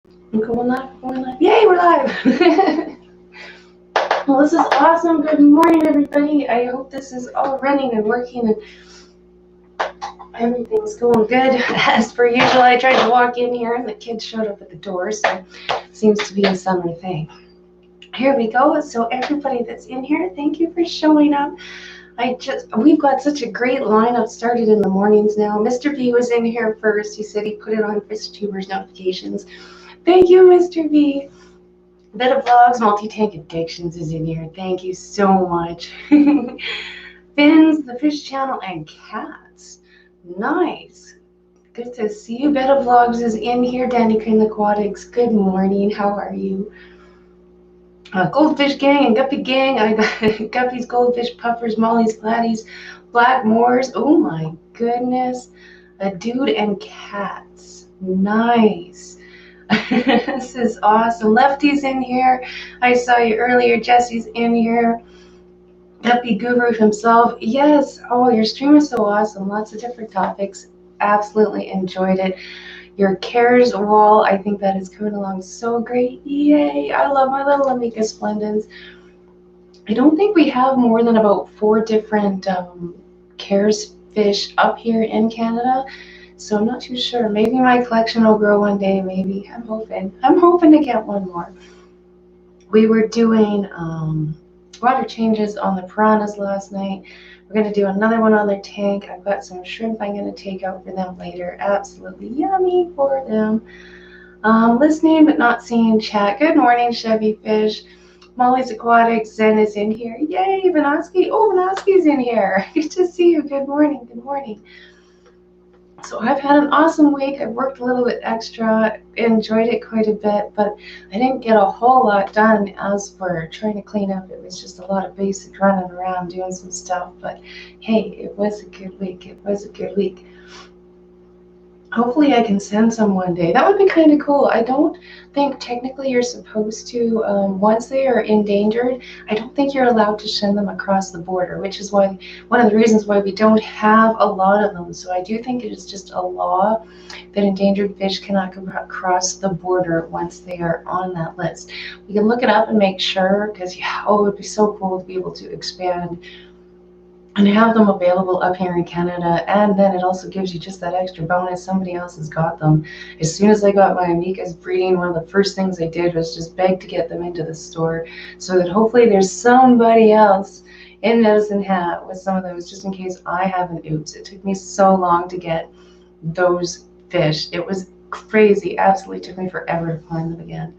I'm going live, going live. Yay, we're live! Well, this is awesome. Good morning, everybody. I hope this is all running and working and everything's going good. As per usual, I tried to walk in here and the kids showed up at the door, so it seems to be a summer thing. Here we go. So everybody that's in here, thank you for showing up. We've got such a great lineup started in the mornings now. Mr. B was in here first. He said he put it on FishTubers notifications. Thank you, Mr. B. Bit of Vlogs, Multi-Tank Addictions is in here. Thank you so much. Fins, the Fish Channel, and Cats. Nice. Good to see you. Bit of Vlogs is in here. Danny Crane Aquatics. Good morning. How are you? Goldfish Gang and Guppy Gang. I got Guppy's Goldfish Puffers, Molly's Flatties, Blackmores. Oh my goodness. A Dude and Cats. Nice. This is awesome. Lefty's in here. I saw you earlier. Jesse's in here. Guppy Guru himself. Yes. Oh, your stream is so awesome. Lots of different topics. Absolutely enjoyed it. Your cares wall, I think that is coming along so great. Yay. I love my little Amica Splendens. I don't think we have more than about 4 different cares fish up here in Canada. So I'm not too sure. Maybe my collection will grow one day, maybe. I'm hoping to get one more. We were doing water changes on the piranhas last night. We're going to do another one on their tank. I've got some shrimp I'm going to take out for them later. Absolutely yummy for them. Listening but not seeing chat. Good morning, Chevy Fish. Molly's Aquatics. Zen is in here. Yay, Vanoski. Oh, Vanoski's in here. Good to see you. Good morning. Good morning. So I've had an awesome week. I've worked a little bit extra, enjoyed it quite a bit, but I didn't get a whole lot done as for trying to clean up. It was just a lot of basic running around doing some stuff, but hey, it was a good week. It was a good week. Hopefully I can send some one day. That would be kind of cool. I don't think technically you're supposed to, once they are endangered, I don't think you're allowed to send them across the border, which is why one of the reasons why we don't have a lot of them. So I do think it is just a law that endangered fish cannot cross the border once they are on that list. We can look it up and make sure, because yeah, oh, it would be so cool to be able to expand and have them available up here in Canada. And then it also gives you just that extra bonus. Somebody else has got them. As soon as I got my Amicas breeding, one of the first things I did was just beg to get them into the store so that hopefully there's somebody else in Medicine Hat with some of those, just in case I have an oops. It took me so long to get those fish. It was crazy. Absolutely took me forever to find them again.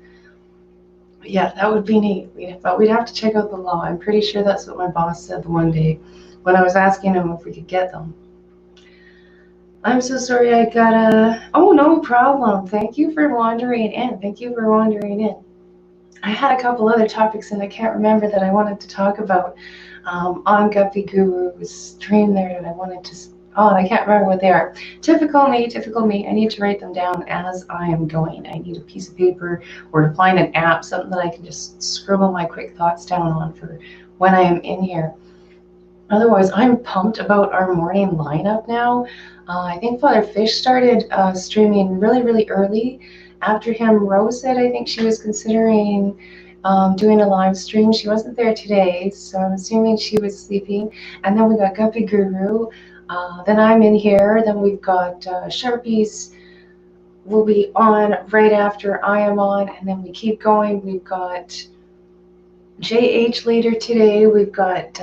But yeah, that would be neat. But we'd have to check out the law. I'm pretty sure that's what my boss said the one day when I was asking him if we could get them. I'm so sorry I gotta... Oh, no problem. Thank you for wandering in. Thank you for wandering in. I had a couple other topics and I can't remember that I wanted to talk about on Guppy Guru's stream there that I wanted to... Oh, I can't remember what they are. Typical me, typical me. I need to write them down as I am going. I need a piece of paper or to find an app, something that I can just scribble my quick thoughts down on for when I am in here. Otherwise, I'm pumped about our morning lineup now. I think Father Fish started streaming really, really early. After him, Rose said I think she was considering doing a live stream. She wasn't there today, so I'm assuming she was sleeping. And then we got Guppy Guru. Then I'm in here. Then we've got Sharpies will be on right after I am on. And then we keep going. We've got JH later today. We've got...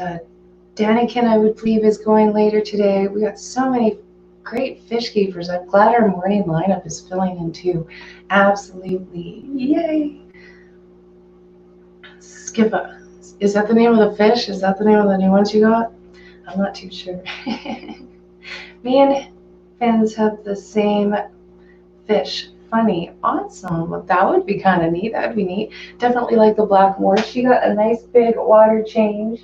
Danikin, I would believe, is going later today. We got so many great fish keepers. I'm glad our morning lineup is filling in too. Absolutely. Yay. Skippa. Is that the name of the fish? Is that the name of the new ones you got? I'm not too sure. Me and Fins have the same fish. Funny. Awesome. Well, that would be kind of neat. That would be neat. Definitely like the Blackmore. She got a nice big water change.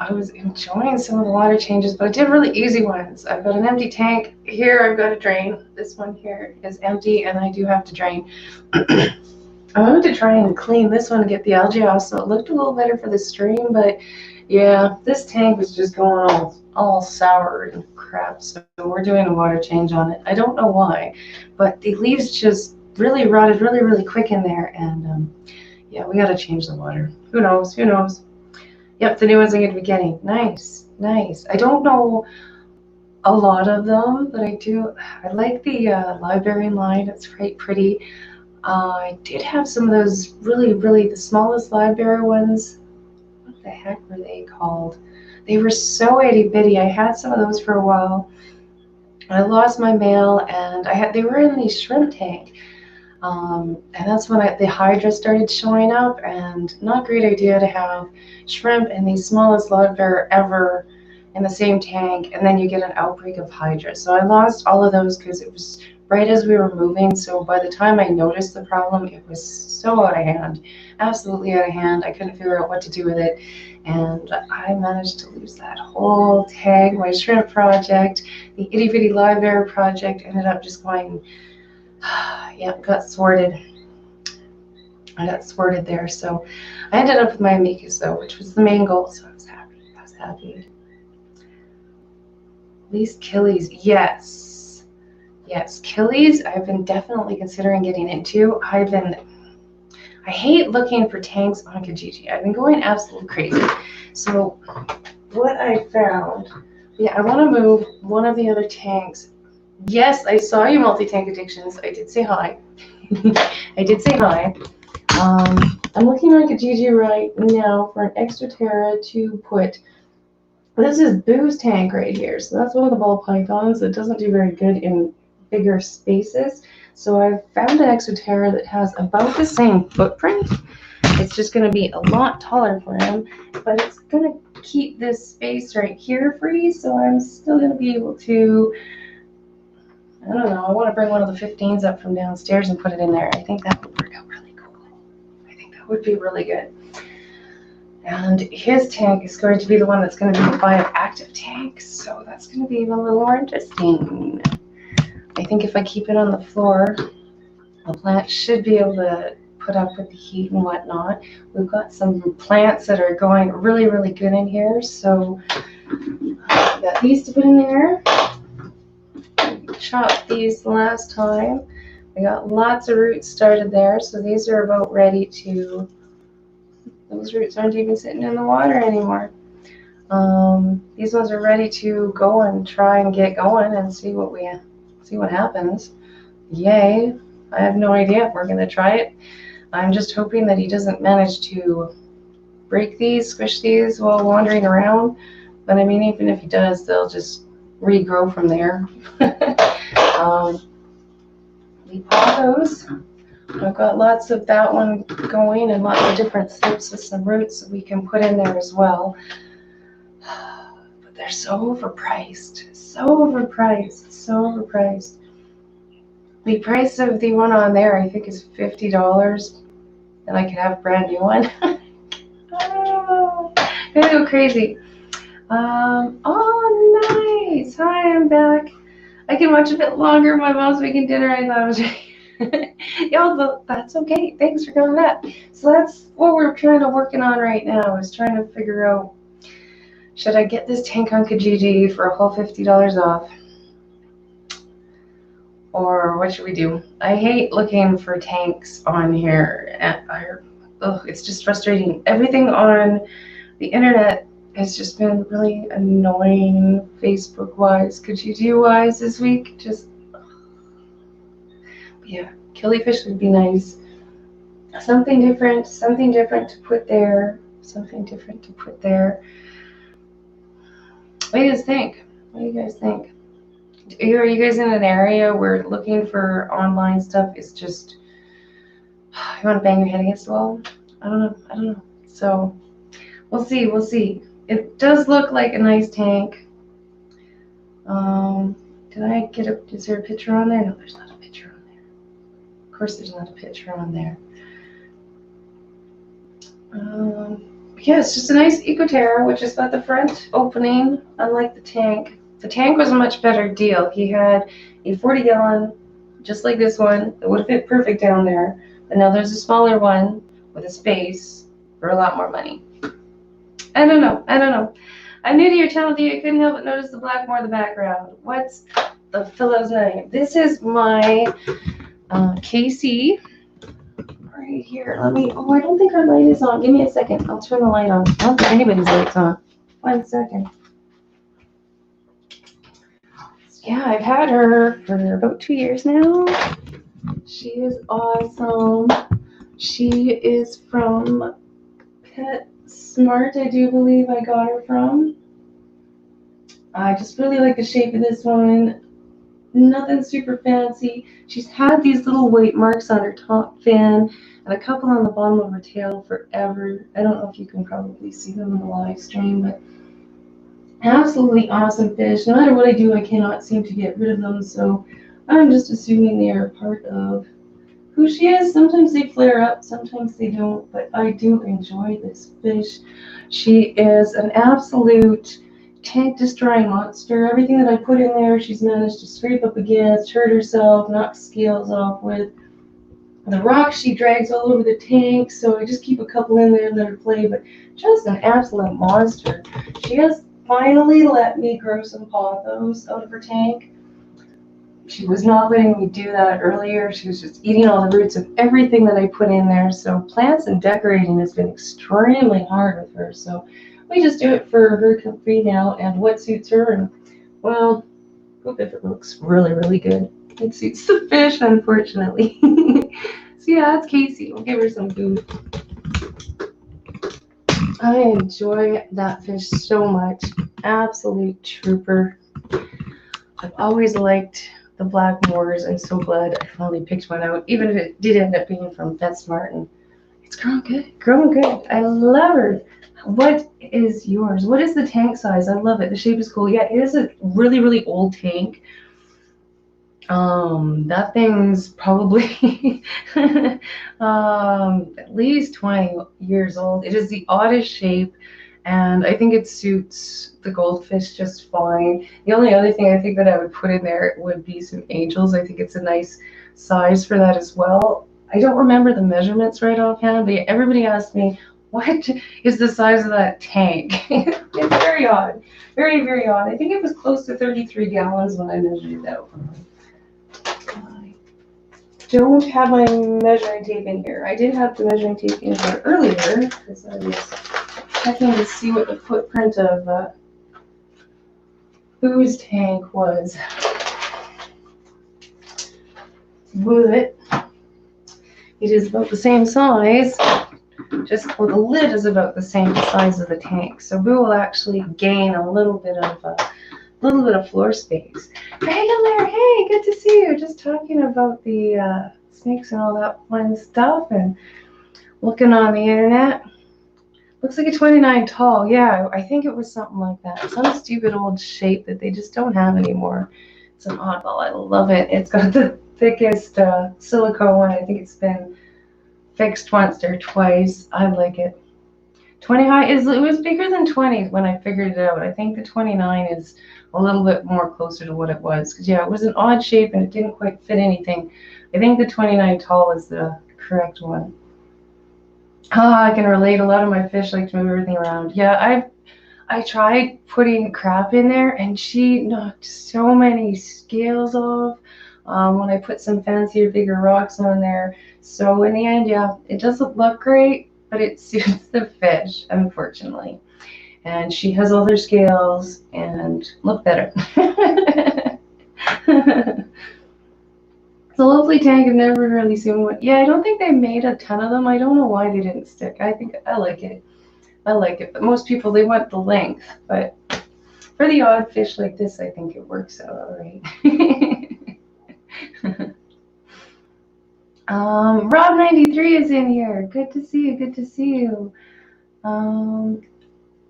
I was enjoying some of the water changes, but I did really easy ones. I've got an empty tank. Here I've got a drain. This one here is empty, and I do have to drain. I wanted to try and clean this one and get the algae off, so it looked a little better for the stream, but Yeah, this tank was just going all sour and crap, so we're doing a water change on it. I don't know why, but the leaves just really rotted really quick in there, and yeah, we gotta change the water. Who knows? Who knows? Yep, the new ones I'm gonna be getting. Nice, nice. I don't know a lot of them, but I do. I like the library line. It's quite pretty. I did have some of those really the smallest library ones. What the heck were they called? They were so itty bitty. I had some of those for a while. I lost my mail, and they were in the shrimp tank. And that's when the hydra started showing up, and not a great idea to have shrimp and the smallest live bear ever in the same tank, and then you get an outbreak of hydra. So I lost all of those because it was right as we were moving. So by the time I noticed the problem, it was so out of hand, absolutely out of hand. I couldn't figure out what to do with it. And I managed to lose that whole tank. My shrimp project, the itty bitty live bear project ended up just going, yeah, got sorted. I got sorted there. So I ended up with my amicus though, which was the main goal. So I was happy. I was happy. These killies, yes. Yes, killies I've been definitely considering getting into. I hate looking for tanks on Kijiji. I've been going absolutely crazy. So what I found, yeah, I want to move one of the other tanks. Yes, I saw you, Multi-Tank Addictions. I did say hi. I did say hi. I'm looking on Kijiji right now for an extra Terra to put. This is Boo's tank right here. So that's one of the ball pythons that doesn't do very good in bigger spaces. So I've found an extra Terra that has about the same footprint. It's just going to be a lot taller for him, but it's going to keep this space right here free. So I'm still going to be able to, I don't know, I want to bring one of the 15s up from downstairs and put it in there. I think that would work out really cool. I think that would be really good. And his tank is going to be the one that's going to be the bioactive tank, so that's going to be a little more interesting. I think if I keep it on the floor, the plant should be able to put up with the heat and whatnot. We've got some plants that are going really good in here, so I got these to put in there. We chopped these the last time. We got lots of roots started there, so these are about ready to. Those roots aren't even sitting in the water anymore. These ones are ready to go and try and get going and see what happens. Yay! I have no idea if we're gonna try it. I'm just hoping that he doesn't manage to break these, squish these while wandering around. But I mean, even if he does, they'll just regrow from there. We pot those. I've got lots of that one going and lots of different slips with some roots that we can put in there as well. But they're so overpriced. So overpriced. So overpriced. The price of the one on there, I think, is $50. And I could have a brand new one. Oh, I'm gonna go crazy. Oh, nice. Hi, I'm back. I can watch a bit longer. My mom's making dinner. I thought I was Yo, that's okay. Thanks for coming back. So that's what we're working on right now, is trying to figure out, should I get this tank on Kijiji for a whole $50 off? Or what should we do? I hate looking for tanks on here. It's just frustrating. Everything on the internet has just been really annoying, Facebook-wise, Kijiji-wise this week. Just yeah, killifish would be nice. Something different to put there. Something different to put there. What do you guys think? What do you guys think? Are you guys in an area where looking for online stuff is just, you want to bang your head against the wall? I don't know. So we'll see. It does look like a nice tank. Is there a picture on there? No, there's not a picture on there. Of course there's not a picture on there. Yeah, it's just a nice Ecoterra, which has got the front opening, unlike the tank. The tank was a much better deal. He had a 40-gallon, just like this one, that would have fit perfect down there. But now there's a smaller one with a space for a lot more money. I don't know. I don't know. I'm new to your channel, D. I couldn't help but notice the black more in the background. What's the fellow's name? This is my Casey right here. Let me. Oh, I don't think our light is on. Give me a second. I'll turn the light on. I don't think anybody's light's on. 1 second. Yeah, I've had her for about 2 years now. She is awesome. She is from PetSmart, I do believe I got her from. I just really like the shape of this one. Nothing super fancy. She's had these little white marks on her top fin and a couple on the bottom of her tail forever. I don't know if you can probably see them in the live stream, but absolutely awesome fish. No matter what I do, I cannot seem to get rid of them, so I'm just assuming they are part of who she is. Sometimes they flare up, sometimes they don't, but I do enjoy this fish. She is an absolute tank destroying monster. Everything that I put in there, she's managed to scrape up against, hurt herself, knock scales off with. The rocks she drags all over the tank, so I just keep a couple in there and let her play, but just an absolute monster. She has finally let me grow some pothos out of her tank. She was not letting me do that earlier. She was just eating all the roots of everything that I put in there. So plants and decorating has been extremely hard with her. So we just do it for her comfy now and what suits her. And well, hope if it looks really, really good. It suits the fish, unfortunately. So yeah, that's Casey. We'll give her some food. I enjoy that fish so much. Absolute trooper. I've always liked the black moors. I'm so glad I finally picked one out, even if it did end up being from PetSmart. And it's growing good, growing good. I love her. What is yours? What is the tank size? I love it. The shape is cool. Yeah, it is a really, really old tank. That thing's probably at least 20 years old. It is the oddest shape, and I think it suits the goldfish just fine. The only other thing I think that I would put in there would be some angels. I think it's a nice size for that as well. I don't remember the measurements right offhand, but everybody asked me, what is the size of that tank? It's very odd. Very, very odd. I think it was close to 33 gallons when I measured it out. I don't have my measuring tape in here. I did have the measuring tape in here earlier because I was checking to see what the footprint of Boo's tank was. But it is about the same size, just well, the lid is about the same size of the tank. So Boo will actually gain a little bit of floor space. Regular, hey, good to see you. Just talking about the snakes and all that fun stuff and looking on the internet. Looks like a 29 tall. Yeah, I think it was something like that. Some stupid old shape that they just don't have anymore. It's an oddball. I love it. It's got the thickest silicone one. I think it's been fixed once or twice. I like it. 20 high it was bigger than 20 when I figured it out. I think the 29 is a little bit more closer to what it was. Because yeah, it was an odd shape and it didn't quite fit anything. I think the 29 tall is the correct one. I can relate. A lot of my fish like to move everything around. Yeah, I tried putting crap in there and she knocked so many scales off when I put some fancier, bigger rocks on there. So in the end, yeah, it doesn't look great, but it suits the fish, unfortunately. And she has all her scales and look better. It's a lovely tank. I've never really seen one. Yeah, I don't think they made a ton of them. I don't know why they didn't stick. I think I like it. I like it. But most people, they want the length. But for the odd fish like this, I think it works out all right. Rob93 is in here. Good to see you. Good to see you.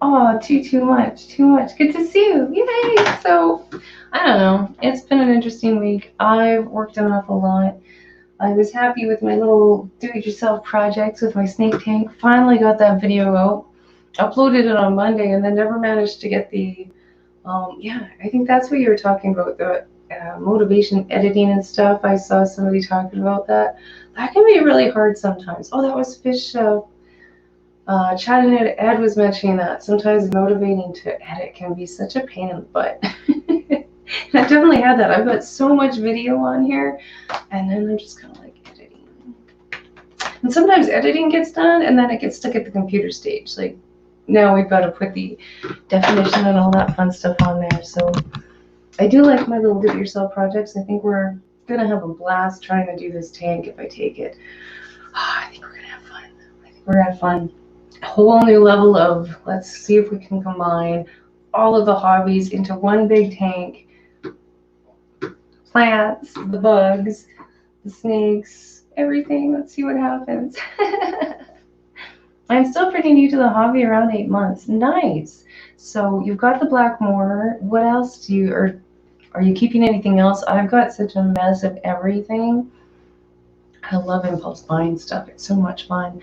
Oh, too much. Good to see you. Yay! So, I don't know. It's been an interesting week. I've worked an awful lot. I was happy with my little do-it-yourself projects with my snake tank. Finally got that video out. Uploaded it on Monday and then never managed to get the, yeah, I think that's what you were talking about, the motivation editing and stuff. I saw somebody talking about that. That can be really hard sometimes. Oh, that was fish Chad and Ed was mentioning that sometimes motivating to edit can be such a pain in the butt. I definitely had that. I've got so much video on here, and then I'm just kind of like editing. And sometimes editing gets done, and then it gets stuck at the computer stage. Like, now we've got to put the definition and all that fun stuff on there. So I do like my little do-it-yourself projects. I think we're going to have a blast trying to do this tank if I take it. I think we're going to have fun. I think we're going to have fun. A whole new level of, let's see if we can combine all of the hobbies into one big tank. Plants, the bugs, the snakes, everything. Let's see what happens. I'm still pretty new to the hobby, around 8 months. Nice. So you've got the blackmore. What else do you, or are you keeping anything else? I've got such a mess of everything. I love impulse buying stuff. It's so much fun.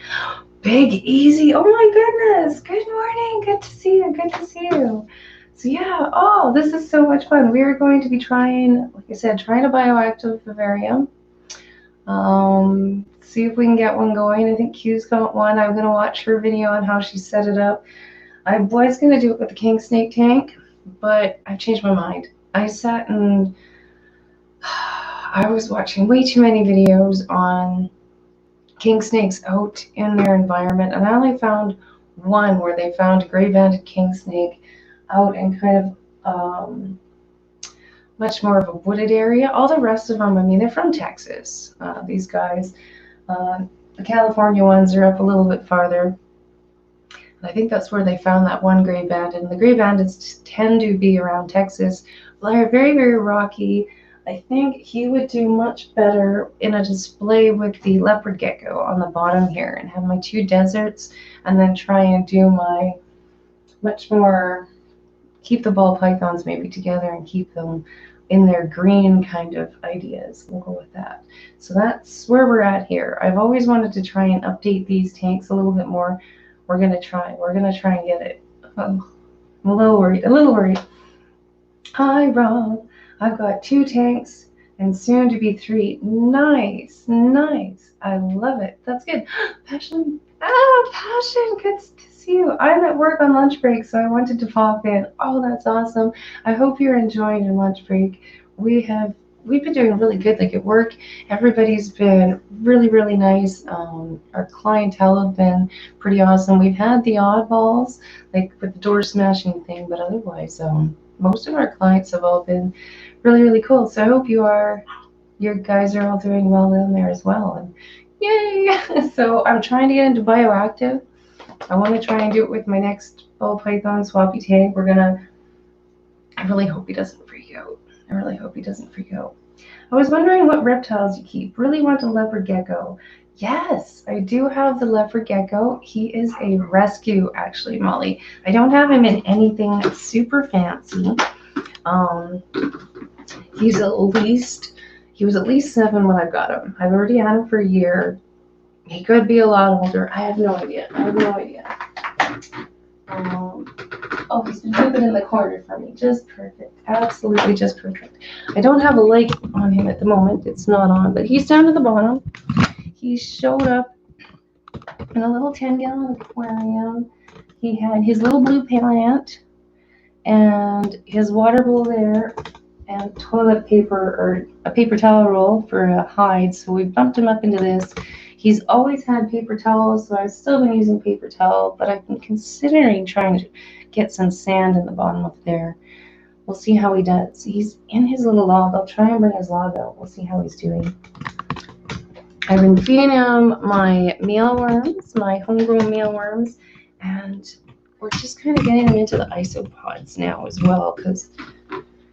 Big Easy. Oh my goodness. Good morning. Good to see you. Good to see you. So yeah, oh, this is so much fun. We are going to be trying, like I said, trying a bioactive vivarium. See if we can get one going. I think Q's got one. I'm going to watch her video on how she set it up. I was going to do it with the king snake tank, but I've changed my mind. I sat and I was watching way too many videos on king snakes out in their environment, and I only found one where they found a gray-banded king snake out in kind of much more of a wooded area. All the rest of them, I mean, they're from Texas, these guys. The California ones are up a little bit farther. And I think that's where they found that one gray banded. And the gray bandeds tend to be around Texas. They're very, very rocky. I think he would do much better in a display with the leopard gecko on the bottom here, and have my 2 deserts, and then try and do my much more, keep the ball pythons maybe together and keep them in their green kind of ideas. We'll go with that. So that's where we're at here. I've always wanted to try and update these tanks a little bit more. We're gonna try and get it. Oh, I'm a little worried. Hi, Rob. I've got 2 tanks and soon to be 3. Nice. I love it. That's good. Passion. Passion. Good to see you. I'm at work on lunch break, so I wanted to pop in. Oh, that's awesome. I hope you're enjoying your lunch break. We've been doing really good, like at work. Everybody's been really, really nice. Our clientele have been pretty awesome. We've had the oddballs, like with the door smashing thing, but otherwise, most of our clients have all been really, really cool. So I hope your guys are all doing well down there as well. And yay! So I'm trying to get into bioactive. I want to try and do it with my next ball python swappy tank. I really hope he doesn't freak out. I was wondering what reptiles you keep. Really want a leopard gecko. Yes, I do have the leopard gecko. He is a rescue, actually, Molly. I don't have him in anything super fancy. He was at least 7 when I got him. I've already had him for a year. He could be a lot older. I have no idea. Oh, he's been moving in the corner for me. Just perfect. Absolutely just perfect. I don't have a light on him at the moment. It's not on, but he's down at the bottom. He showed up in a little 10-gallon aquarium. He had his little blue plant and his water bowl there, and toilet paper, or a paper towel roll for a hide. So we bumped him up into this. He's always had paper towels, so I've still been using paper towel, but I've been considering trying to get some sand in the bottom of there. We'll see how he does. He's in his little log. I'll try and bring his log out. We'll see how he's doing. I've been feeding him my mealworms, my homegrown mealworms, and we're just kind of getting him into the isopods now as well, because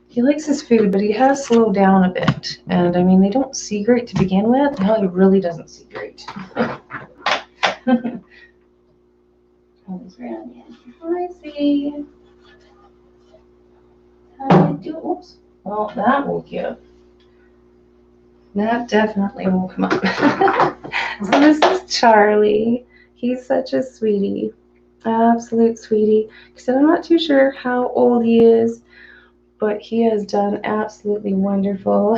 he likes his food, but he has slowed down a bit. And I mean, they don't see great to begin with. No, he really doesn't see great. Hi, Z. Oops. Well, that woke you up. That definitely woke him up. So this is Charlie. He's such a sweetie. Absolute sweetie. Except I'm not too sure how old he is, but he has done absolutely wonderful.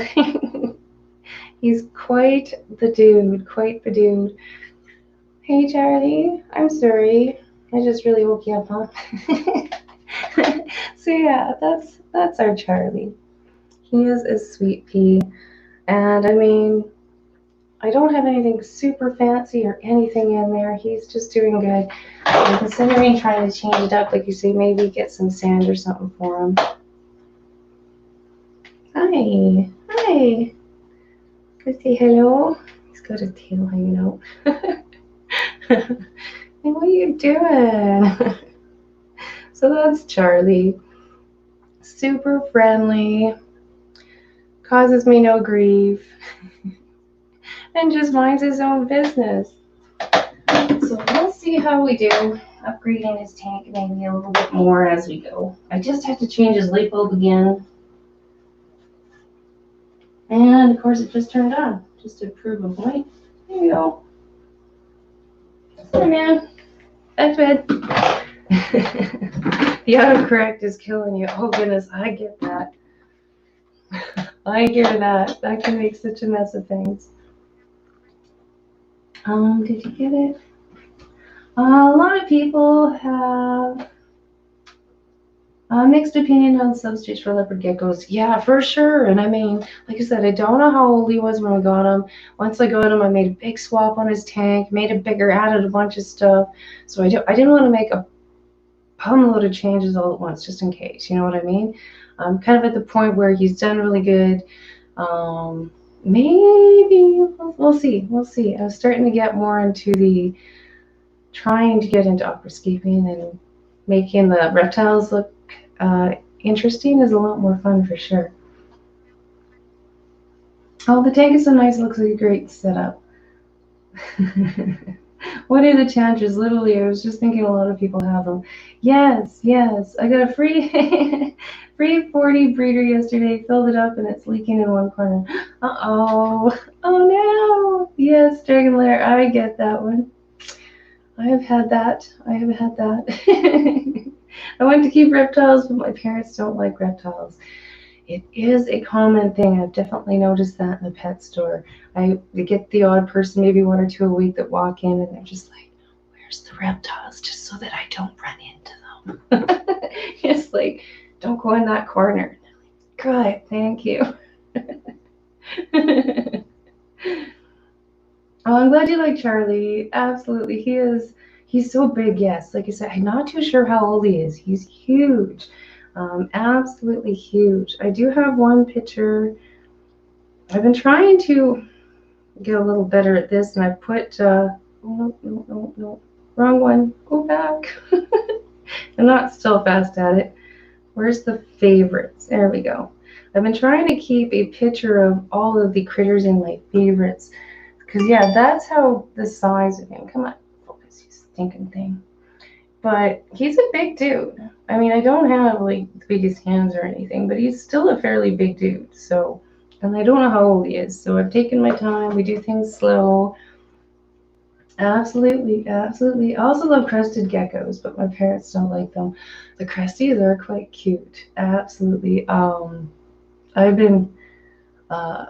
He's quite the dude. Hey Charlie, I'm sorry. I just really woke you up, huh? So yeah, that's our Charlie. He is a sweet pea, and I mean, I don't have anything super fancy or anything in there. He's just doing good. I'm considering trying to change it up, like you say, maybe get some sand or something for him. Hi, hi. Go say hello. He's got his tail hanging out. Hey, what are you doing? So that's Charlie. Super friendly, causes me no grief, and just minds his own business. So we'll see how we do upgrading his tank maybe a little bit more as we go. I just had to change his light bulb again. And of course it just turned on, just to prove a point. There you go. Hey man, that's good. The autocorrect is killing you. Oh goodness, I get that. I hear that. That can make such a mess of things. Did you get it? A lot of people have a mixed opinion on substitutes for leopard geckos. Yeah, for sure. And I mean, like I said, I don't know how old he was when we got him. Once I got him, I made a big swap on his tank, made it bigger, added a bunch of stuff. So I didn't want to make a load of changes all at once, just in case. You know what I mean? I'm kind of at the point where he's done really good. Maybe we'll see. We'll see. I was starting to get more into trying to get into aquascaping, and making the reptiles look interesting is a lot more fun for sure. Oh, the tank is so nice. It looks like a great setup. What are the chances? Literally, I was just thinking a lot of people have them. Yes, yes. I got a free free 40 breeder yesterday, filled it up, and it's leaking in one corner. Uh-oh. Oh no. Yes, Dragon Lair, I get that one. I have had that. I have had that. I want to keep reptiles, but my parents don't like reptiles. It is a common thing. I've definitely noticed that in the pet store. I get the odd person, maybe one or two a week, that walk in and they're just like, "Where's the reptiles?" Just so that I don't run into them. It's like, don't go in that corner. Good, thank you. Oh, I'm glad you like Charlie. Absolutely. He's so big, yes. Like I said, I'm not too sure how old he is. He's huge. Absolutely huge. I do have one picture. I've been trying to get a little better at this, and I put, oh, no, no, no, no, wrong one. Go back. I'm not still fast at it. Where's the favorites? There we go. I've been trying to keep a picture of all of the critters in my favorites. Because, yeah, that's how the size of him. Come on, focus, you stinking thing. But he's a big dude. I mean, I don't have like the biggest hands or anything, but he's still a fairly big dude. So, and I don't know how old he is. So I've taken my time. We do things slow. Absolutely, absolutely. I also love crested geckos, but my parents don't like them. The cresties are quite cute. Absolutely. I've been uh,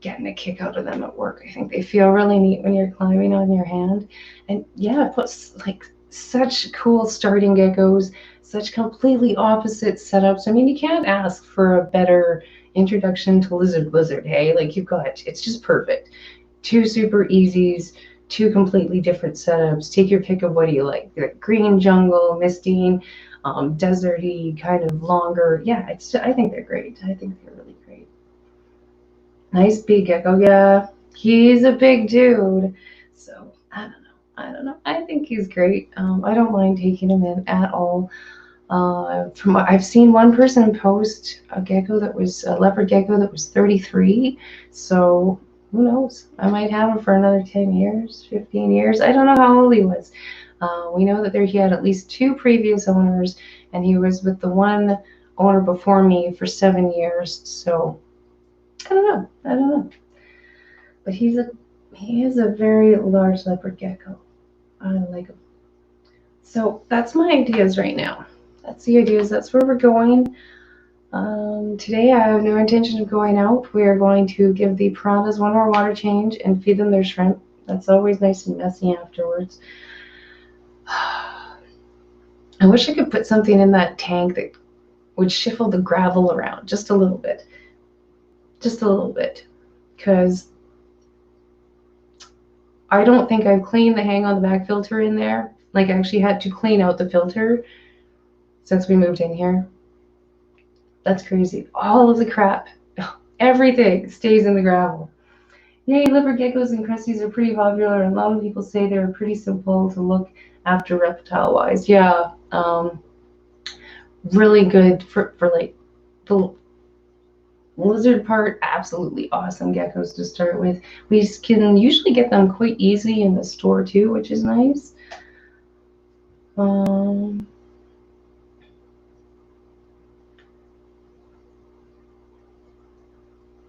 getting a kick out of them at work. I think they feel really neat when you're climbing on your hand. And yeah, it puts like such cool starting geckos, such completely opposite setups. I mean, you can't ask for a better introduction to lizard blizzard, hey? Like you've got, it's just perfect. Two super easies, two completely different setups. Take your pick of what do you like. The green jungle, misting, deserty, kind of longer. Yeah, I think they're great. I think they're really great. Nice big gecko. Yeah, he's a big dude. So I don't know. I don't know. I think he's great. I don't mind taking him in at all. From what I've seen, one person post a gecko that was a leopard gecko that was 33. So who knows? I might have him for another 10 years, 15 years. I don't know how old he was. We know that he had at least two previous owners, and he was with the one owner before me for 7 years. So I don't know. I don't know. But he is a very large leopard gecko. I like him. So that's my ideas right now. That's the ideas. That's where we're going. Today I have no intention of going out. We are going to give the piranhas one more water change and feed them their shrimp. That's always nice and messy afterwards. I wish I could put something in that tank that would shuffle the gravel around just a little bit. Just a little bit. Because I don't think I've cleaned the hang on the back filter in there. Like, I actually had to clean out the filter since we moved in here. That's crazy. All of the crap, everything stays in the gravel. Yay, leopard geckos and crusties are pretty popular, and a lot of people say they're pretty simple to look after reptile-wise. Yeah, really good for like the lizard part. Absolutely awesome geckos to start with. We can usually get them quite easy in the store too, which is nice.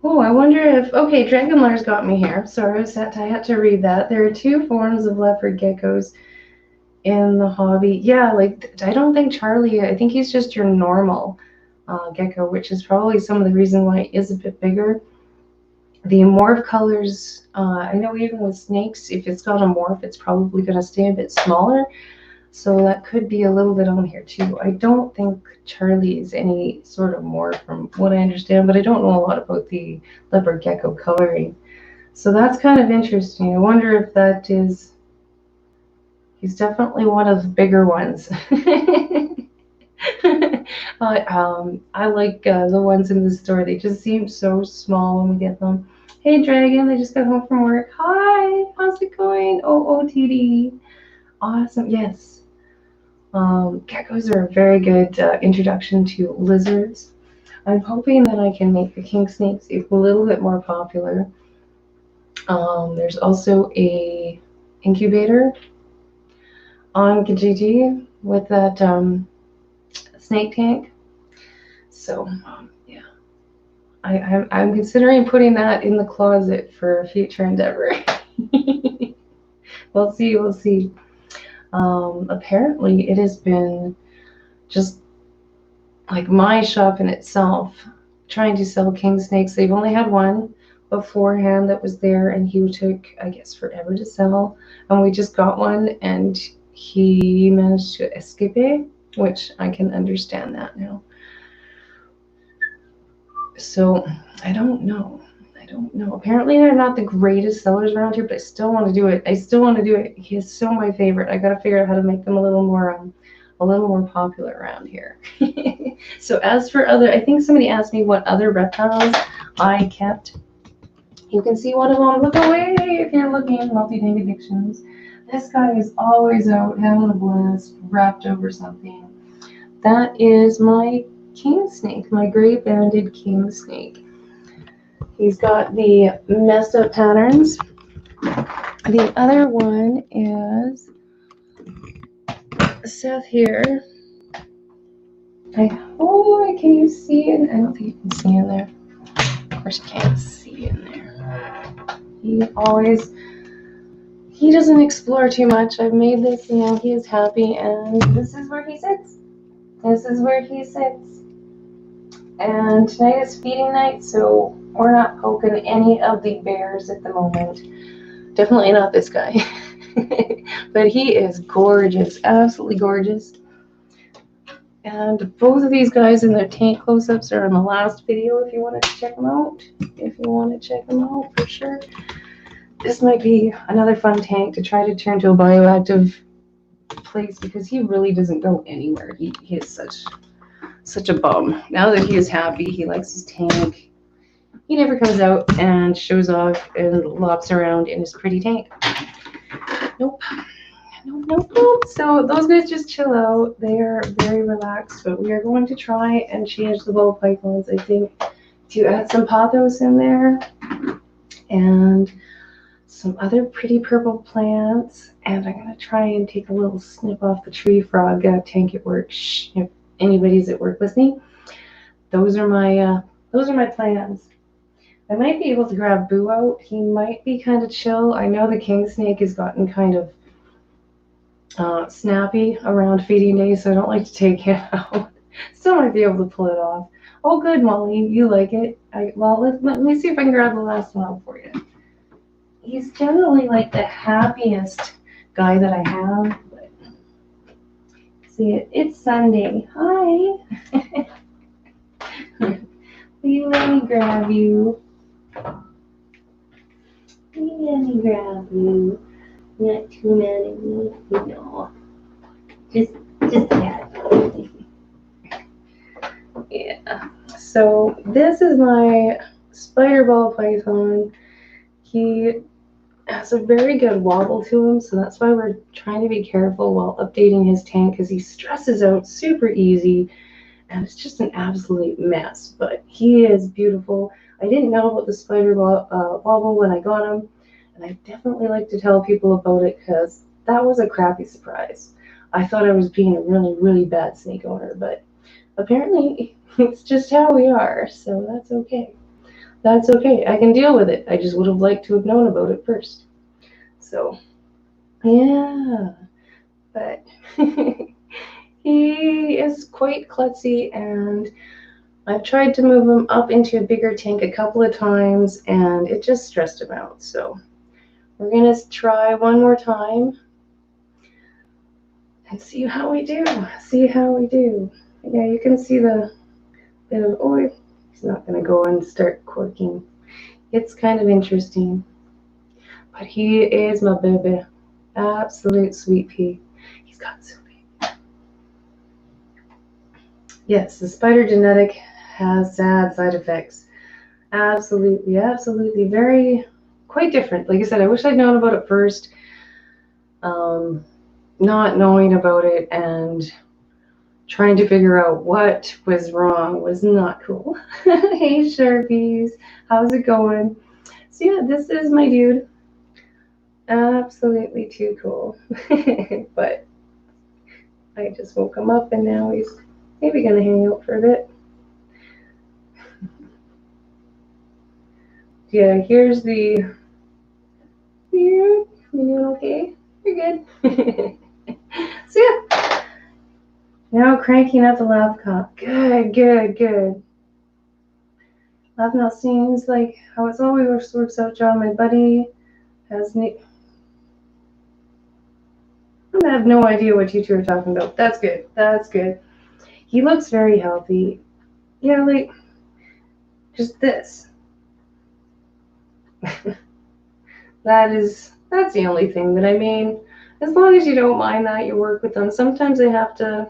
Oh, I wonder if, okay, Dragonlar's got me here. Sorry, I had to read that. There are 2 forms of leopard geckos in the hobby. Yeah, like, I don't think Charlie, I think he's just your normal gecko, which is probably some of the reason why it is a bit bigger. The morph colors, I know even with snakes, if it's got a morph, it's probably going to stay a bit smaller. So that could be a little bit on here too. I don't think Charlie is any sort of morph from what I understand, but I don't know a lot about the leopard gecko coloring. So that's kind of interesting. I wonder if that is, he's definitely one of the bigger ones. I like the ones in the store. They just seem so small when we get them. Hey, Dragon, I just got home from work. Hi, how's it going? OOTD. Awesome, yes. Geckos are a very good introduction to lizards. I'm hoping that I can make the king snakes a little bit more popular. There's also a incubator on Kijiji with that snake tank. So yeah, I'm considering putting that in the closet for a future endeavor. We'll see. We'll see. Apparently, it has been just like my shop in itself trying to sell king snakes. They've only had one beforehand that was there, and he took, I guess, forever to sell. And we just got one, and he managed to escape, which I can understand that now. So I don't know. Apparently they're not the greatest sellers around here, but I still want to do it. He is so my favorite. I got to figure out how to make them a little more popular around here. So as for other, I think somebody asked me what other reptiles I kept. You can see one of them. Look away if you're looking. Multi-tank addictions. This guy is always out having a blast, wrapped over something. That is my king snake, my gray banded king snake. He's got the messed up patterns. The other one is Seth here. Can you see it? I don't think you can see in there. Of course you can't see in there. He doesn't explore too much. I've made this, he is happy, and this is where he sits. And tonight is feeding night, so we're not poking any of the bears at the moment. Definitely not this guy. But he is gorgeous, absolutely gorgeous. And both of these guys in their tank close-ups are in the last video if you wanted to check them out. For sure. This might be another fun tank to try to turn to a bioactive place, because he really doesn't go anywhere. He is such a bum. Now that he is happy, he likes his tank. He never comes out and shows off and lops around in his pretty tank. Nope. So those guys just chill out. They are very relaxed, but we are going to try and change the bulb pythons, I think, to add some pothos in there and some other pretty purple plants. And I'm going to try and take a little snip off the tree frog tank at work. Shh, if anybody's at work listening. Those are my plans. I might be able to grab Boo out. He might be kind of chill. I know the king snake has gotten kind of snappy around feeding day, so I don't like to take him out. Still might be able to pull it off. Oh, good, Molly, you like it. Let me see if I can grab the last one out for you. he's generally like the happiest guy that I have. But see, it's Sunday. Hi. Will you let me grab you? Let me grab you. Not too mad at me. No. Just that. Yeah. So this is my spider ball python. He has a very good wobble to him, so that's why we're trying to be careful while updating his tank because he stresses out super easy and it's just an absolute mess. But he is beautiful. I didn't know about the spider wobble when I got him, and I definitely like to tell people about it because that was a crappy surprise. I thought I was being a really, really bad snake owner, but apparently it's just how we are, so that's okay. That's okay. I can deal with it. I just would have liked to have known about it first. So, yeah. But he is quite klutzy, and I've tried to move him up into a bigger tank a couple of times, and it just stressed him out. So, we're going to try one more time and see how we do. See how we do. Yeah, you can see the bit of, oh, he's not going to go and start quirking. It's kind of interesting. But he is my baby. Absolute sweet pea. He's got so big. Yes, the spider genetic has sad side effects. Absolutely, absolutely. Very, quite different. Like I said, I wish I'd known about it first. Not knowing about it and trying to figure out what was wrong was not cool. Hey, Sharpies. How's it going? So yeah, this is my dude. Absolutely too cool. But I just woke him up and now he's maybe gonna hang out for a bit. Yeah, here's the. You doing okay? You're good. So yeah. Now cranking up the laptop. Good, good, good. Love now seems like how it's always works out, John. My buddy has I have no idea what you two are talking about. That's good. That's good. He looks very healthy. Yeah, like just this. That's the only thing that I mean. As long as you don't mind that, you work with them. Sometimes I have to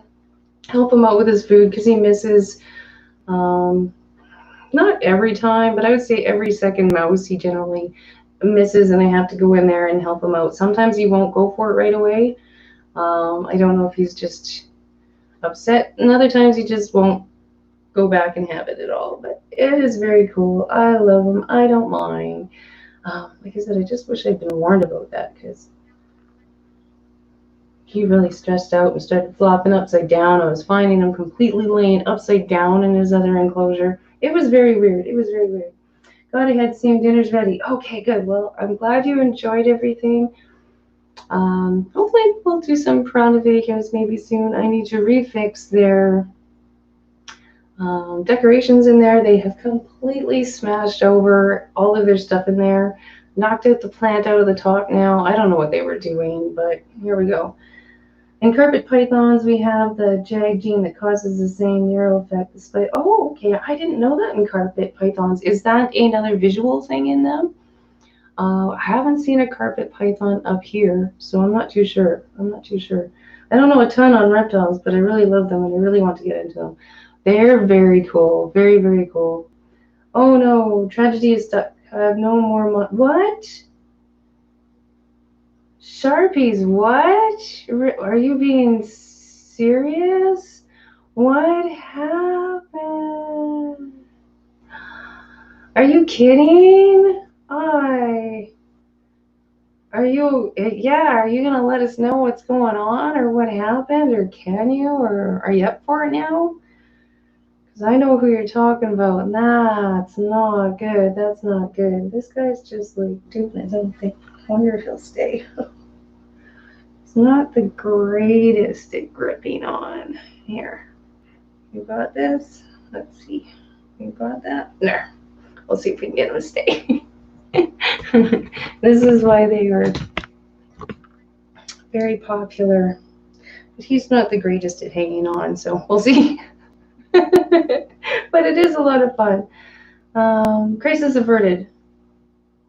help him out with his food because he misses. Not every time, but I would say every second mouse he generally misses, and I have to go in there and help him out. Sometimes he won't go for it right away. I don't know if he's just upset, and other times he just won't go back and have it at all. But it is very cool. I love him. I don't mind. Like I said, I just wish I'd been warned about that because he really stressed out and started flopping upside down. I was finding him completely laying upside down in his other enclosure. It was very weird. It was very weird. Got ahead, Sam. Dinner's ready. Okay, good. Well, I'm glad you enjoyed everything. Hopefully we'll do some piranha videos maybe soon. I need to refix their decorations in there. They have completely smashed over all of their stuff in there. Knocked out the plant out of the top now. I don't know what they were doing, but here we go. In carpet pythons, we have the JAG gene that causes the same neural effect. Display. Oh, okay. I didn't know that in carpet pythons. Is that another visual thing in them? I haven't seen a carpet python up here, so I'm not too sure. I'm not too sure. I don't know a ton on reptiles, but I really love them and I really want to get into them. They're very cool. Very, very cool. Oh no, tragedy is stuck. I have no more what? Sharpies, what? Are you being serious? What happened? Are you kidding? Are you, yeah, are you going to let us know what's going on or what happened, or can you, or are you up for it now? Because I know who you're talking about, and that's not good. That's not good. This guy's just like doing his own thing. I wonder if he'll stay. It's not the greatest at gripping on. Here, you got this? Let's see. You got that? There. We'll see if we can get him to stay. This is why they are very popular. But he's not the greatest at hanging on, so we'll see. But it is a lot of fun. Crisis averted.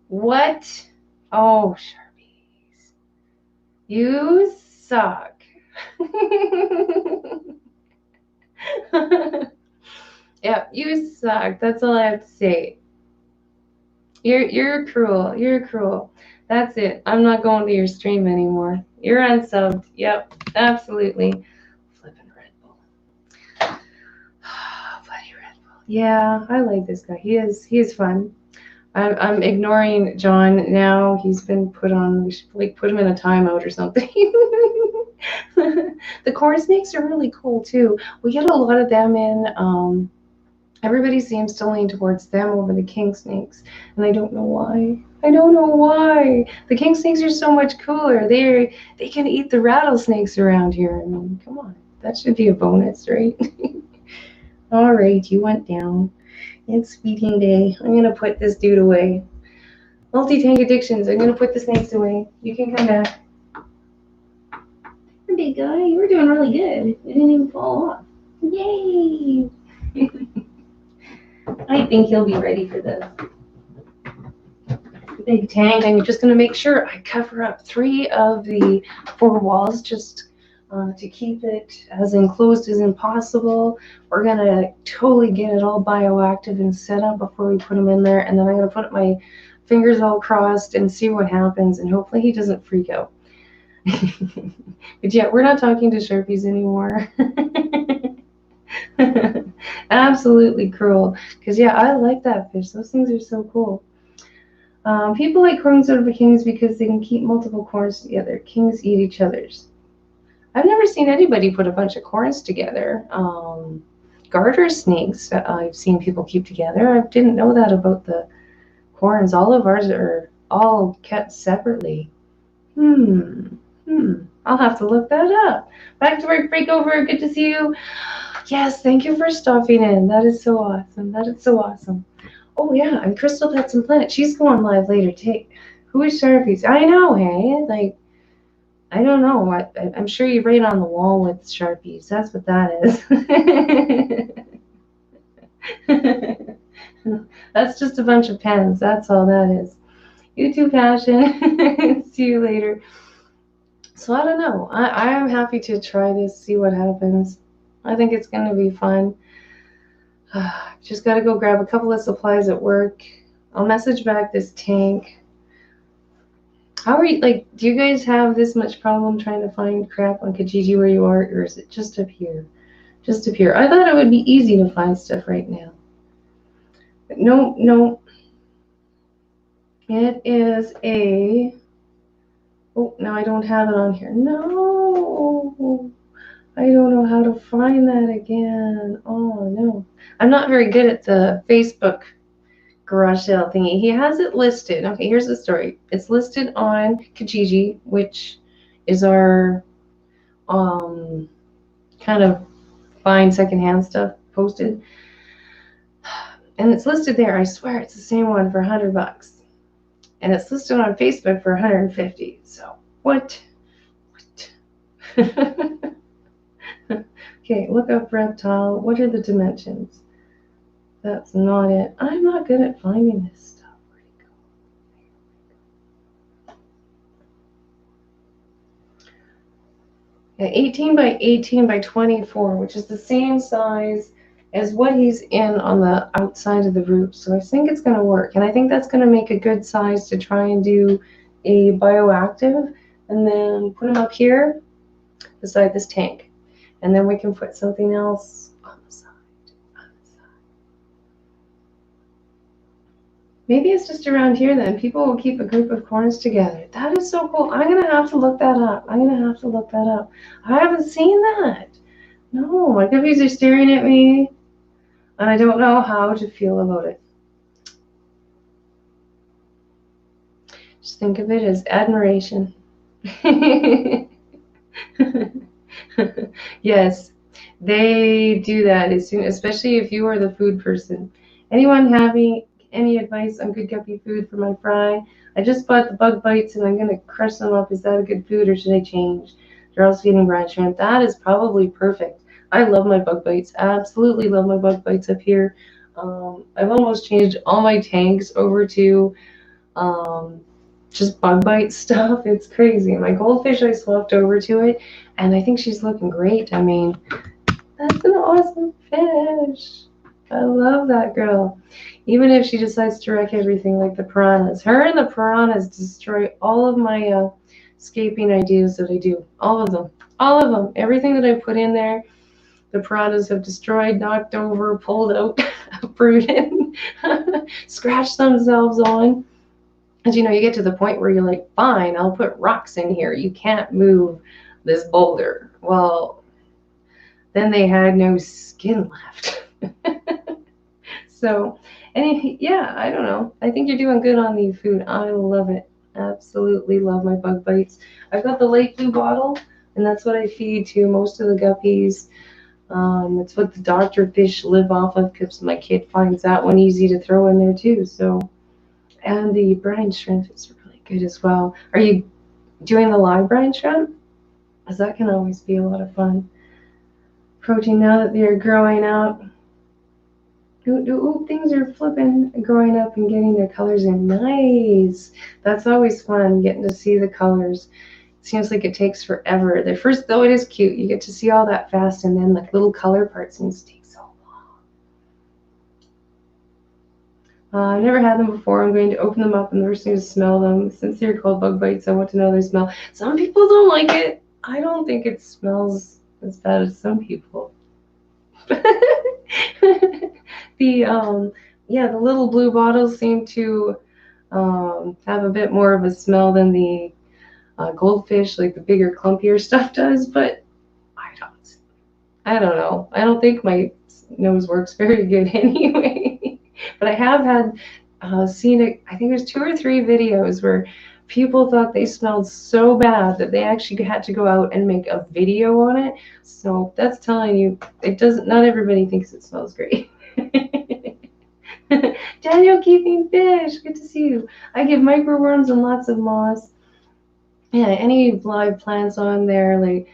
What? Oh, Sharpies. You suck. Yeah, you suck. That's all I have to say. You're cruel. You're cruel. That's it. I'm not going to your stream anymore. You're unsubbed. Yep, absolutely. Flipping Red Bull. Bloody Red Bull. Yeah, I like this guy. He is fun. I'm ignoring John now. He's been put on. We should like put him in a timeout or something. The corn snakes are really cool too. We get a lot of them in. Everybody seems to lean towards them over the king snakes, and I don't know why. I don't know why. The king snakes are so much cooler. They can eat the rattlesnakes around here. I mean, come on, that should be a bonus, right? All right, you went down. It's feeding day. I'm gonna put this dude away. Multi-tank addictions. I'm gonna put the snakes away. You can come back. Big guy, you were doing really good. It didn't even fall off. Yay! I think he'll be ready for the big tank. I'm just gonna make sure I cover up 3 of the 4 walls just to keep it as enclosed as impossible. We're gonna totally get it all bioactive and set up before we put him in there, and then I'm gonna put my fingers all crossed and see what happens, and hopefully he doesn't freak out. But yeah, we're not talking to Sharpies anymore. Absolutely cruel. Because yeah, I like that fish. Those things are so cool. People like corns out of kings because they can keep multiple corns together. Kings eat each other's. I've never seen anybody put a bunch of corns together. Garter snakes I've seen people keep together. I didn't know that about the corns. All of ours are all kept separately. I'll have to look that up. Back to work, breakover. Good to see you. Yes, thank you for stopping in. That is so awesome. That is so awesome. Oh yeah, and Crystal Pets and Planet. She's going live later too. Who is Sharpies? I know, hey? Like, I don't know. I'm sure you write on the wall with Sharpies. That's what that is. That's just a bunch of pens. That's all that is. You too, Passion. See you later. So I don't know. I am happy to try this, see what happens. I think it's going to be fun. Just got to go grab a couple of supplies at work. I'll message back this tank. How are you, like, do you guys have this much problem trying to find crap on Kijiji where you are, or is it just up here? Just up here. I thought it would be easy to find stuff right now. But no. It is a... Oh, now I don't have it on here. No. I don't know how to find that again. Oh, no. I'm not very good at the Facebook garage sale thingy. He has it listed. Okay, here's the story. It's listed on Kijiji, which is our kind of buying secondhand stuff posted. And it's listed there. I swear it's the same one for $100. And it's listed on Facebook for 150. So what? Okay, look up reptile. What are the dimensions? That's not it. I'm not good at finding this stuff. Where'd it go? Yeah, 18 by 18 by 24, which is the same size as what he's in on the outside of the roof. So I think it's going to work. And I think that's going to make a good size to try and do a bioactive and then put him up here beside this tank. And then we can put something else on the side. Maybe it's just around here then. People will keep a group of corns together. That is so cool. I'm going to have to look that up. I haven't seen that. No, my puppies are staring at me. And I don't know how to feel about it. Just think of it as admiration. Yes, they do that as soon, especially if you are the food person. Anyone having Any advice on good guppy food for my fry? I just bought the bug bites and I'm going to crush them up. Is that a good food or should I change? They're also getting brine shrimp. That is probably perfect. I love my bug bites. Absolutely love my bug bites up here. I've almost changed all my tanks over to um, just bug bite stuff. It's crazy. My goldfish, I swapped over to it, and I think she's looking great. I mean, that's an awesome fish. I love that girl. Even if she decides to wreck everything like the piranhas. Her and the piranhas destroy all of my escaping ideas that I do. All of them. All of them. Everything that I put in there, the piranhas have destroyed, knocked over, pulled out, uprooted, scratched themselves on. And you get to the point where you're like, fine, I'll put rocks in here. You can't move this boulder. Well, then they had no skin left. So, yeah, I don't know. I think you're doing good on the food. I love it. Absolutely love my bug bites. I've got the light blue bottle, and that's what I feed to most of the guppies. It's what the doctor fish live off of because my kid finds that one easy to throw in there too. So, and the brine shrimp is really good as well. Are you doing the live brine shrimp? Because that can always be a lot of fun. Protein now that they're growing up. Ooh, things are flipping, growing up and getting their colors in. Nice. That's always fun, getting to see the colors. It seems like it takes forever. The first, though, it is cute. You get to see all that fast, and then like little color parts seems to take so long. I've never had them before. I'm going to open them up and first need to smell them. Since they're called bug bites, I want to know their smell. Some people don't like it. I don't think it smells as bad as some people. The little blue bottles seem to have a bit more of a smell than the goldfish, like the bigger, clumpier stuff does, but I don't know. I don't think my nose works very good anyway. But I have seen it, I think there's 2 or 3 videos where people thought they smelled so bad that they actually had to go out and make a video on it. So that's telling you, not everybody thinks it smells great. Daniel keeping fish, good to see you. I give microworms and lots of moss. Yeah, any live plants on there, like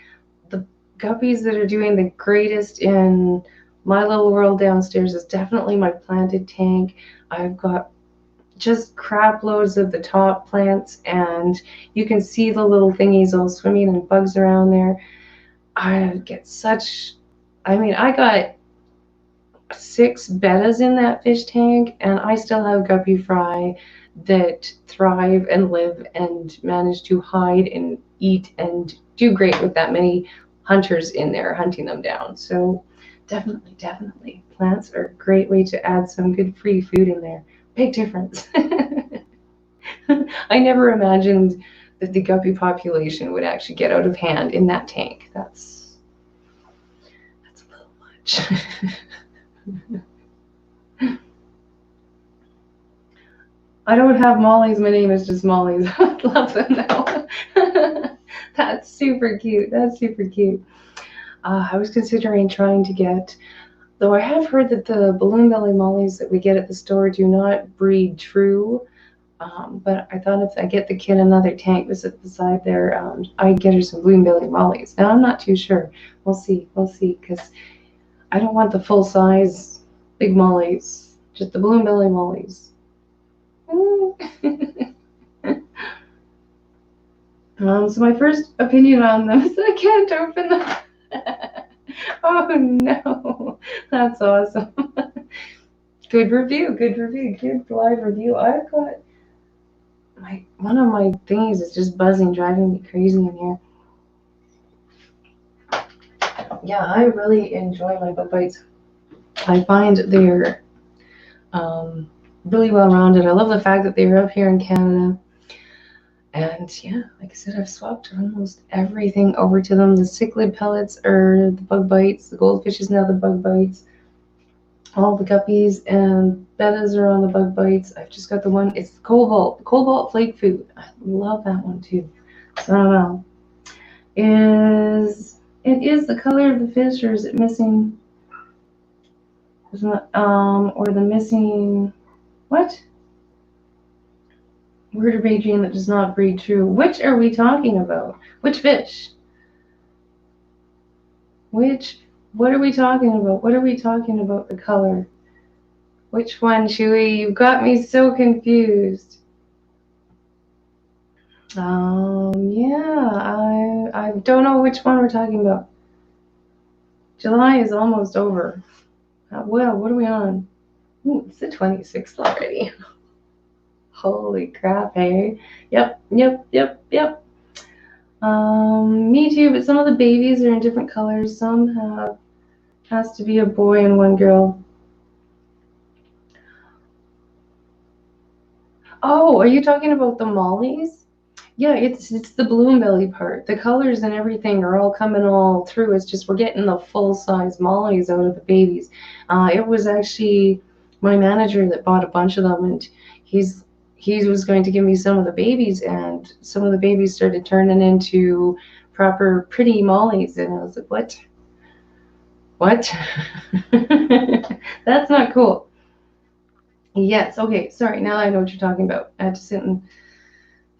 the guppies that are doing the greatest in my little world downstairs is definitely my planted tank. I've got just crap loads of the top plants, and you can see the little thingies all swimming and bugs around there. I got 6 bettas in that fish tank, and I still have guppy fry that thrive and live and manage to hide and eat and do great with that many hunters in there hunting them down. So definitely plants are a great way to add some good free food in there. Big difference. I never imagined that the guppy population would actually get out of hand in that tank. That's a little much. I don't have Molly's. My name is just Molly's. I love them though. That's super cute. I was considering trying to get, though I have heard that the balloon belly mollies that we get at the store do not breed true. But I thought if I get the kid another tank beside there, I'd get her some balloon belly mollies. Now I'm not too sure. We'll see, because I don't want the full size big mollies, just the balloon belly mollies. So my first opinion on them is I can't open them. Oh no, that's awesome. Good review, good live review. I've got one of my thingies is just buzzing, driving me crazy in here. Yeah, I really enjoy my bug bites. I find they're really well rounded. I love the fact that they're up here in Canada. And yeah, like I said, I've swapped almost everything over to them. The cichlid pellets are the bug bites. The goldfish is now the bug bites. All the guppies and bettas are on the bug bites. I've just got the one. It's the cobalt flake food. I love that one too. So I don't know. It is the color of the fish, or is it missing? Or the missing What? Vertebrate gene that does not breed true. Which are we talking about? Which fish? What are we talking about? What are we talking about? The color. Which one, Chewy? You got me so confused. Yeah, I don't know which one we're talking about. July is almost over. Well, what are we on? Ooh, it's the 26th already. Holy crap, hey? Yep. Me too, but some of the babies are in different colors. Some has to be a boy and one girl. Oh, are you talking about the mollies? Yeah, it's the bloom belly part. The colors and everything are all coming all through. It's just we're getting the full size mollies out of the babies. It was actually my manager that bought a bunch of them, and he was going to give me some of the babies, and some of the babies started turning into proper pretty mollies, and I was like, what? What? That's not cool. Yes, okay, sorry, now I know what you're talking about. I had to sit and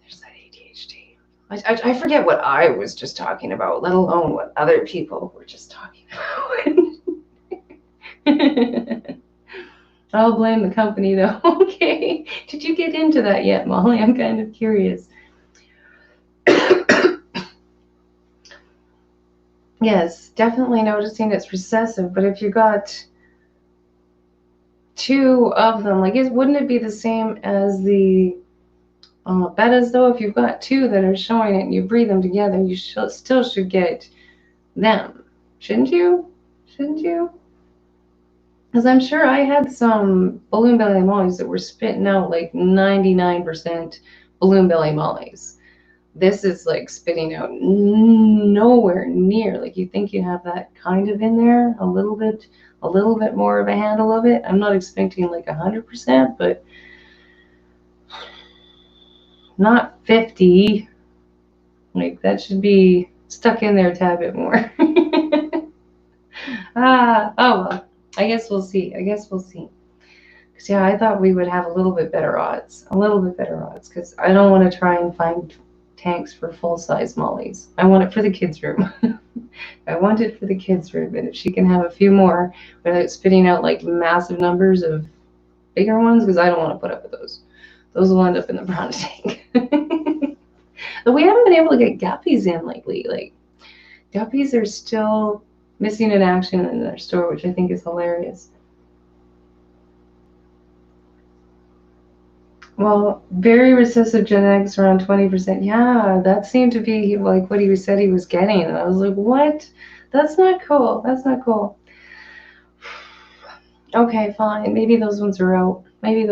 there's that ADHD. I forget what I was just talking about, let alone what other people were just talking about. I'll blame the company though. Okay. Did you get into that yet, Molly? I'm kind of curious. Yes, definitely noticing it's recessive, but if you got two of them, like, wouldn't it be the same as the betas though? If you've got two that are showing it and you breed them together, you still should get them, shouldn't you? Shouldn't you? Because I'm sure I had some balloon belly mollies that were spitting out like 99% balloon belly mollies. This is like spitting out nowhere near. Like, you think you have that kind of in there, a little bit more of a handle of it. I'm not expecting like 100%, but not 50. Like, that should be stuck in there a tad bit more. Oh well. I guess we'll see. Because, yeah, I thought we would have a little bit better odds. Because I don't want to try and find tanks for full-size mollies. I want it for the kids' room. I want it for the kids' room. And if she can have a few more without spitting out like massive numbers of bigger ones, because I don't want to put up with those. Those will end up in the brown tank. But we haven't been able to get guppies in lately. Like, guppies are still missing in action in their store, which I think is hilarious. Well, very recessive genetics, around 20%. Yeah, that seemed to be like what he said he was getting. And I was like, what? That's not cool. Okay, fine. Maybe those ones are out. I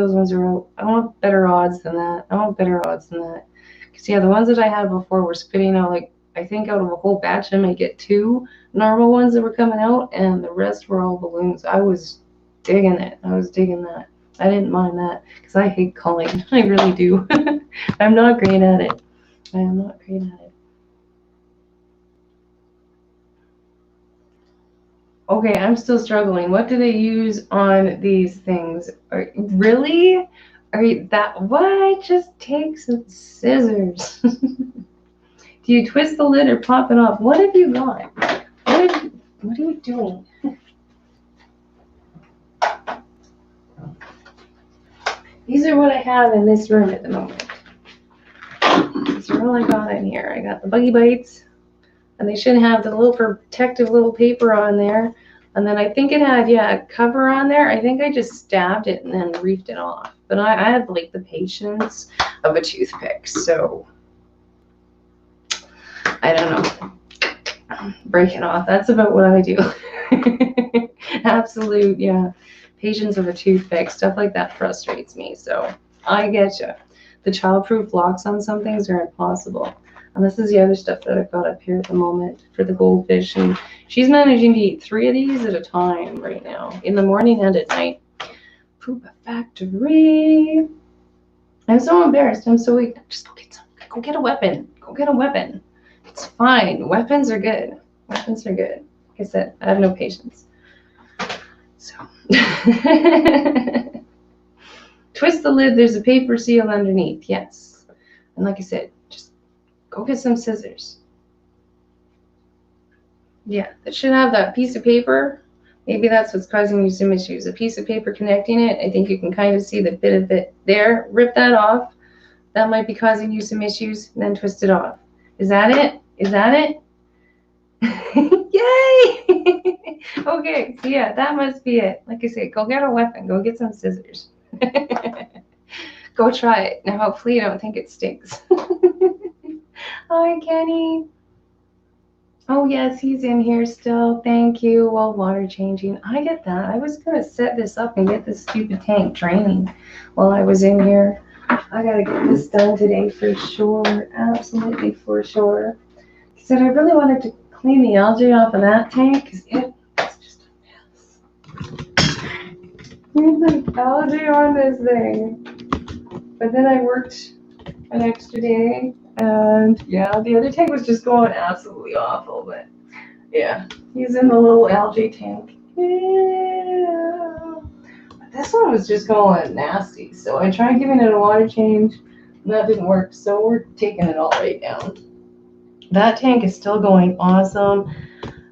want better odds than that. Because, yeah, the ones that I had before were spitting out, like, I think out of a whole batch, I might get two normal ones that were coming out, and the rest were all balloons. I was digging it. That. I didn't mind that because I hate culling. I really do. I'm not great at it. Okay, I'm still struggling. What do they use on these things? Really? What? Just take some scissors. Do you twist the lid or pop it off? What have you got? What are you doing? These are what I have in this room at the moment. These are all I got in here. I got the buggy bites, and they should have the little protective little paper on there. And then I think it had, a cover on there. I think I just stabbed it and then reefed it off. But I have like the patience of a toothpick, so I don't know. Break it off. That's about what I do. Absolute, yeah. Patience of a toothpick. Stuff like that frustrates me. So I get you. The childproof locks on some things are impossible. And this is the other stuff that I've got up here at the moment for the goldfish. And she's managing to eat 3 of these at a time right now, in the morning and at night. Poop factory. I'm so embarrassed. I'm so weak. Just go get some. Go get a weapon. It's fine. Weapons are good. Like I said, I have no patience. So. Twist the lid. There's a paper seal underneath. Yes. And like I said, just go get some scissors. Yeah, that should have that piece of paper. Maybe that's what's causing you some issues. A piece of paper connecting it. I think you can kind of see the bit of it there. Rip that off. That might be causing you some issues. And then twist it off. Is that it? Is that it? Yay! Okay, so yeah, that must be it. Like I said, go get a weapon. Go get some scissors. Go try it. Now, hopefully you don't think it stinks. Hi, Kenny. Oh, yes, he's in here still. Thank you. Well, water changing. I get that. I was going to set this up and get this stupid tank draining while I was in here. I got to get this done today for sure. Absolutely for sure. He said I really wanted to clean the algae off of that tank because it's just a mess. There's like algae on this thing. But then I worked an extra day. And yeah, the other tank was just going absolutely awful, but yeah, he's in the little algae tank. Yeah. But this one was just going nasty, so I tried giving it a water change, and that didn't work, so we're taking it all right down. That tank is still going awesome.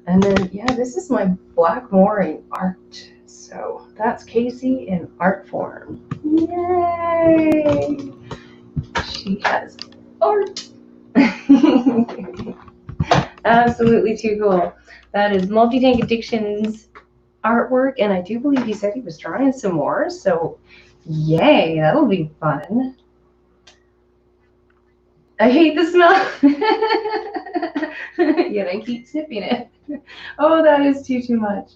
And then, yeah, this is my black mooring art. So that's Casey in art form. Yay! She has art. Absolutely too cool. That is Multi-Tank Addictions artwork, and I do believe he said he was drawing some more, so yay, that'll be fun. I hate the smell. Yet I keep sniffing it. Oh, that is too much.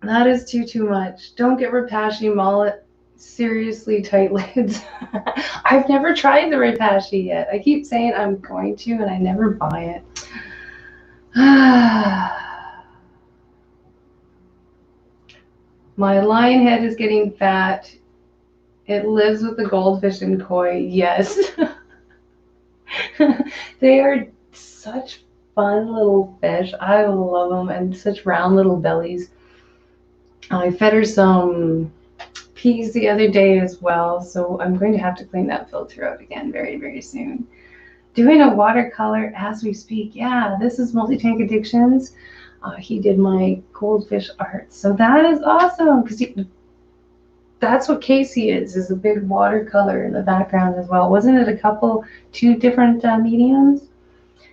That is too much. Don't get Rapashi mullet. Seriously tight lids. I've never tried the Rapashi yet. I keep saying I'm going to, and I never buy it. My lion head is getting fat. It lives with the goldfish and koi. Yes. They are such fun little fish. I love them, and such round little bellies. I fed her some peas the other day as well, so I'm going to have to clean that filter out again very soon. Doing a watercolor as we speak. Yeah, this is Multi-Tank Addictions. He did my goldfish art, so that is awesome, because that's what Casey is a big watercolor in the background as well. Wasn't it two different mediums?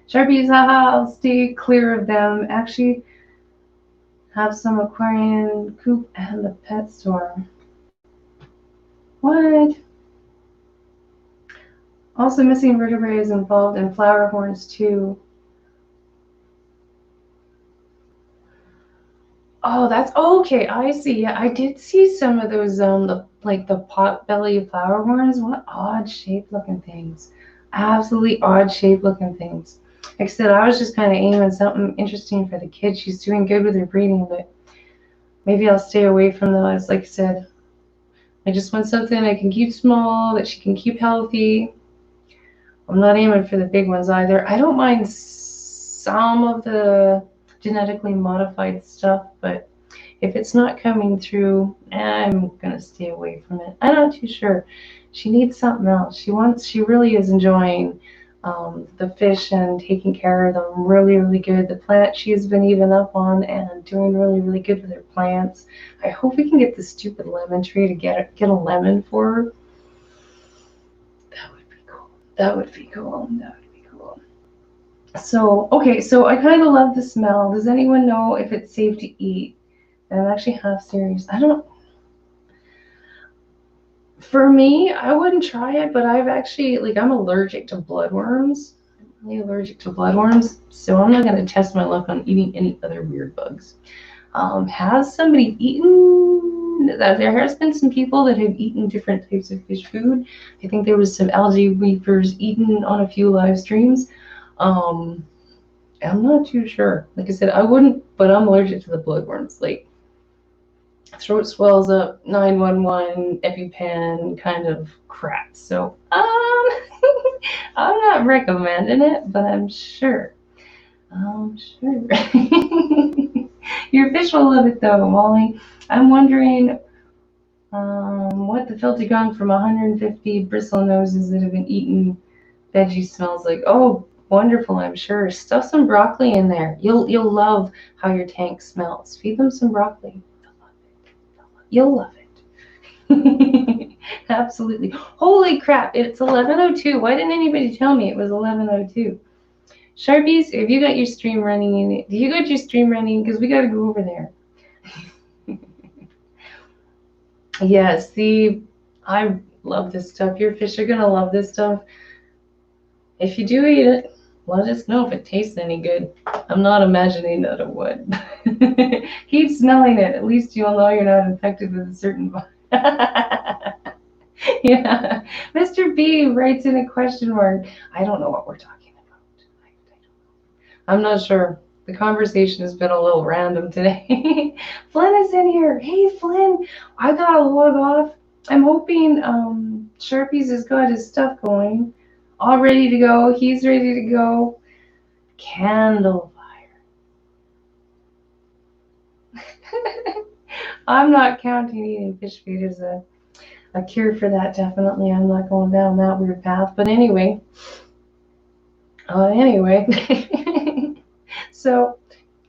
Sharpies, haha, I'll stay clear of them. Actually have some aquarium coop and the pet store. What? Also missing vertebrae is involved in flower horns too. Oh, that's okay. I see. Yeah, I did see some of those the pot belly flower horns. What odd shaped looking things. Absolutely odd shaped looking things. Like I said, I was just kind of aiming something interesting for the kid. She's doing good with her breeding, but maybe I'll stay away from those. Like I said, I just want something I can keep small, that she can keep healthy. I'm not aiming for the big ones either. I don't mind some of the genetically modified stuff, but if it's not coming through, I'm gonna stay away from it. I'm not too sure. She needs something else. She really is enjoying the fish and taking care of them really good. The plant she's been even up on and doing really good with her plants. I hope we can get this stupid lemon tree to get a lemon for her. That would be cool. That would be cool. That would be cool. So, okay, so I kind of love the smell. Does anyone know if it's safe to eat? And I'm actually half serious. I don't. For me, I wouldn't try it, but I've actually, I'm allergic to bloodworms. I'm really allergic to bloodworms, so I'm not going to test my luck on eating any other weird bugs. Has somebody eaten? There has been some people that have eaten different types of fish food. I think there was some algae weepers eaten on a few live streams. I'm not too sure. Like I said, I wouldn't, but I'm allergic to the bloodworms. Throat swells up, 911, EpiPen kind of crap. So, I'm not recommending it, but I'm sure. Your fish will love it though, Molly. I'm wondering What the filthy gunk from 150 bristle noses that have been eaten veggie smells like? Oh, wonderful! I'm sure. Stuff some broccoli in there. You'll love how your tank smells. Feed them some broccoli. You'll love it. Absolutely. Holy crap! It's 11:02. Why didn't anybody tell me it was 11:02? Sharpies, have you got your stream running in it? Do you got your stream running? Because we got to go over there. Yeah, see, I love this stuff. Your fish are gonna love this stuff. If you do eat it, let us know if it tastes any good. I'm not imagining that it would. Keep smelling it. At least you'll know you're not infected with a certain yeah. Mr. B writes in a question mark. I don't know what we're talking about. I'm not sure. The conversation has been a little random today. Flynn is in here. Hey, Flynn, I gotta log off. I'm hoping Sharpies has got his stuff going, all ready to go. He's ready to go. Candle fire. I'm not counting eating fish food as a cure for that. Definitely, I'm not going down that weird path. But anyway, so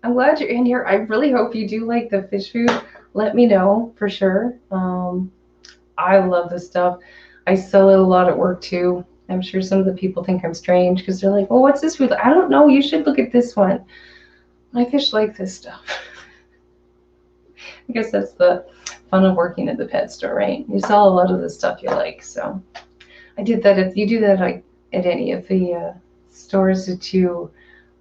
I'm glad you're in here. I really hope you do like the fish food. Let me know for sure. I love this stuff. I sell it a lot at work too. I'm sure some of the people think I'm strange because they're like, "Oh, what's this food?" I don't know. You should look at this one. My fish like this stuff. I guess that's the fun of working at the pet store, right? You sell a lot of the stuff you like. So I did that. If you do that at any of the stores that you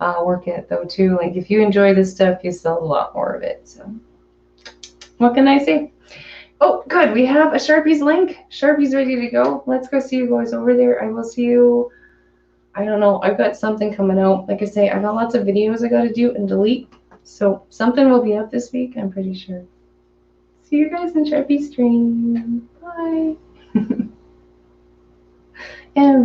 work at, though, too. Like if you enjoy this stuff, you sell a lot more of it. So what can I say? Oh, good. We have a Sharpie's link. Sharpie's ready to go. Let's go see you guys over there. I will see you. I don't know. I've got something coming out. Like I say, I've got lots of videos I got to do and delete. So something will be up this week, I'm pretty sure. See you guys in Sharpie stream. Bye. And